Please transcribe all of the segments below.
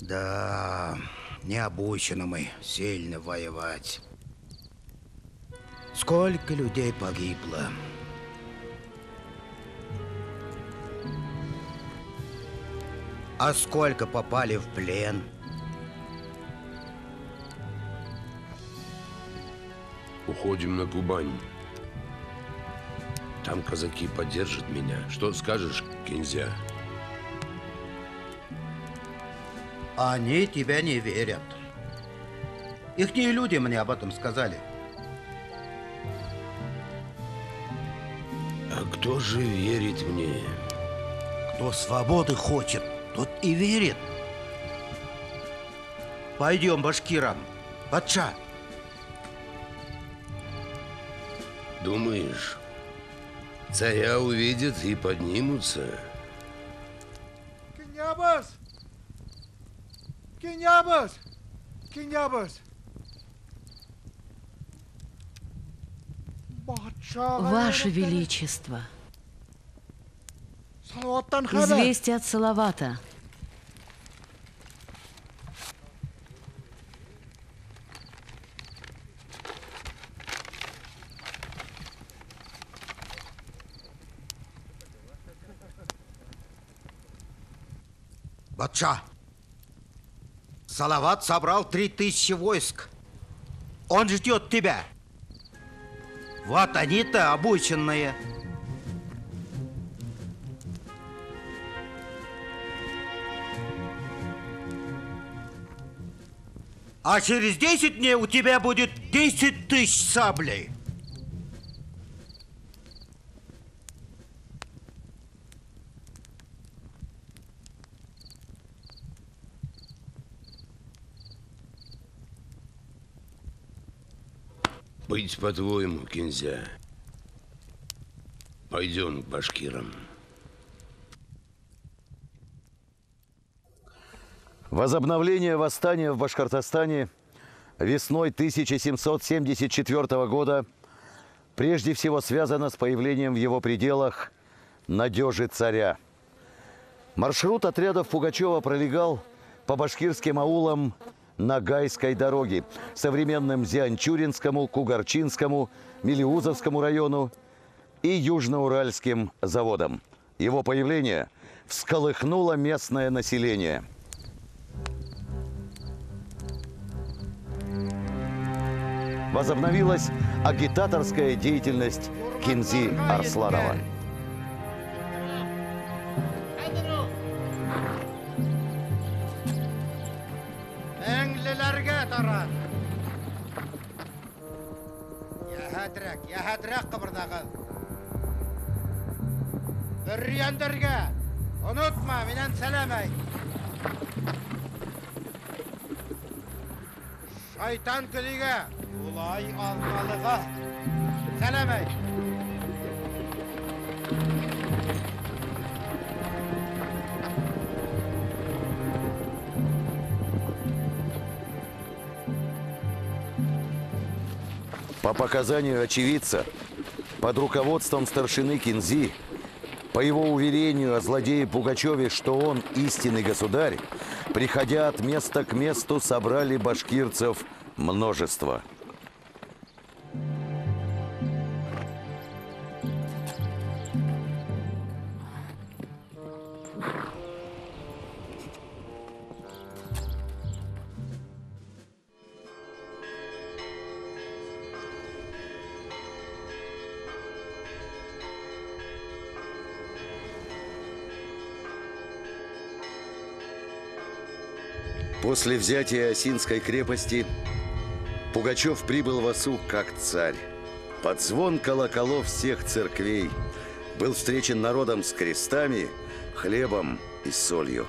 Да, не обучены мы сильно воевать. Сколько людей погибло. А сколько попали в плен? Уходим на Кубань. Там казаки поддержат меня. Что скажешь, Кинзя? Они тебя не верят. Ихние люди мне об этом сказали. А кто же верит мне? Кто свободы хочет, тот и верит. Пойдем, башкирам. Патша. Думаешь, царя увидят и поднимутся? Кинябас! Кинябас! Кинябас! Ваше Величество, Салаваттан хабар. известие от Салавата. Батша, Салават собрал 3000 войск. Он ждет тебя. Вот они-то обученные. А через 10 дней у тебя будет 10 000 саблей. Быть по-твоему, Кинзя. Пойдем к башкирам. Возобновление восстания в Башкортостане весной 1774 года прежде всего связано с появлением в его пределах надежи царя. Маршрут отрядов Пугачева пролегал по башкирским аулам Ногайской дороги, современным Зианчуринскому, Кугарчинскому, Мелеузовскому району и Южноуральским заводам. Его появление всколыхнуло местное население. Возобновилась агитаторская деятельность Кинзи Арсланова. Яхадрак кыбырдагыз. Үрриендерге, unutma, менен сәлем айт. Шайтан көліге, улай алмалыға. Сәлем айт. По показанию очевидца, под руководством старшины Кинзи, по его уверению о злодее Пугачеве, что он истинный государь, приходя от места к месту, собрали башкирцев множество. После взятия Осинской крепости Пугачев прибыл в Осу как царь. Под звон колоколов всех церквей был встречен народом с крестами, хлебом и солью.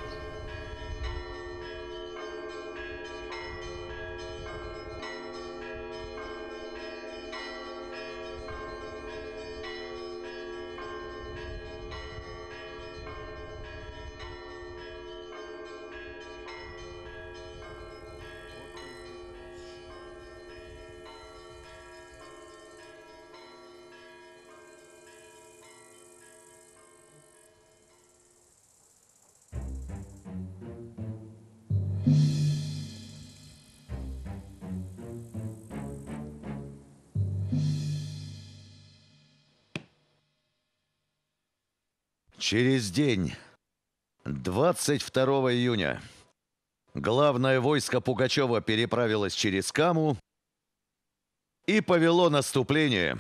Через день, 22 июня, главное войско Пугачева переправилось через Каму и повело наступление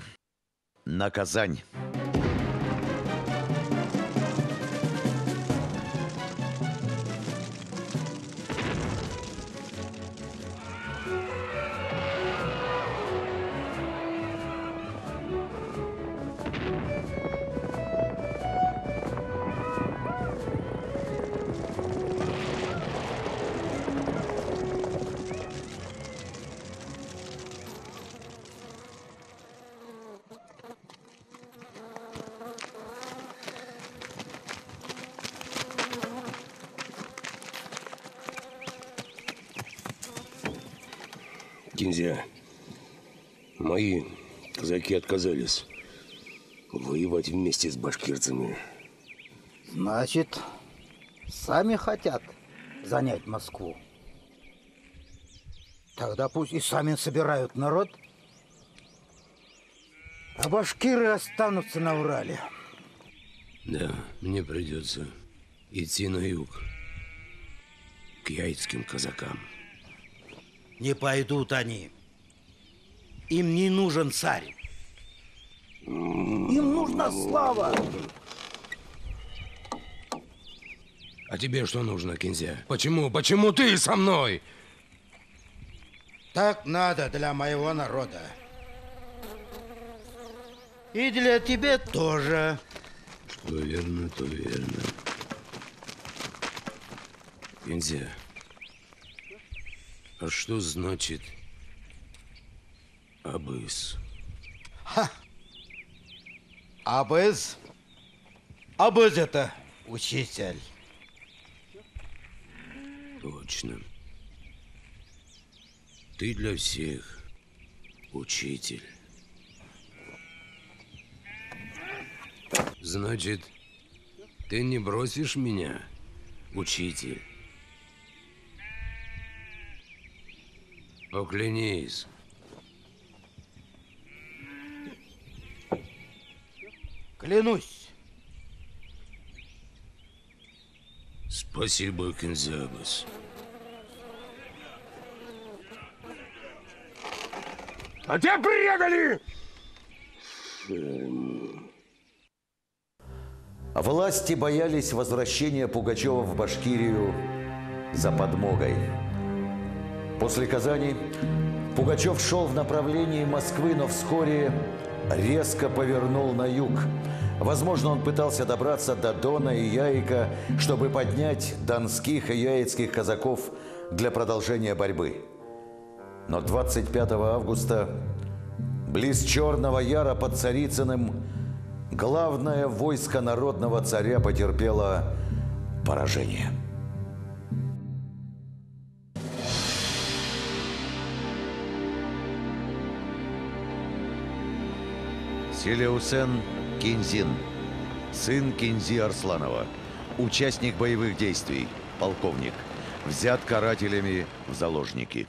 на Казань. Кинзя, мои казаки отказались воевать вместе с башкирцами. Значит, сами хотят занять Москву. Тогда пусть и сами собирают народ, а башкиры останутся на Урале. Да, мне придется идти на юг, к яицким казакам. Не пойдут они. Им не нужен царь. Им нужна слава. А тебе что нужно, Кинзя? Почему ты со мной? Так надо для моего народа. И для тебя тоже. Что верно, то верно. Кинзя, а что значит абыс? Абыз? Абыз это учитель. Точно. Ты для всех учитель. Значит, ты не бросишь меня, учитель? Поклянись. Клянусь. Спасибо, Кинзябас. А тебя предали! Власти боялись возвращения Пугачева в Башкирию за подмогой. После Казани Пугачев шел в направлении Москвы, но вскоре резко повернул на юг. Возможно, он пытался добраться до Дона и Яика, чтобы поднять донских и яицких казаков для продолжения борьбы. Но 25 августа близ Черного Яра под Царицыным главное войско народного царя потерпело поражение. Селеусен Кинзин, сын Кинзи Арсланова, участник боевых действий, полковник, взят карателями в заложники.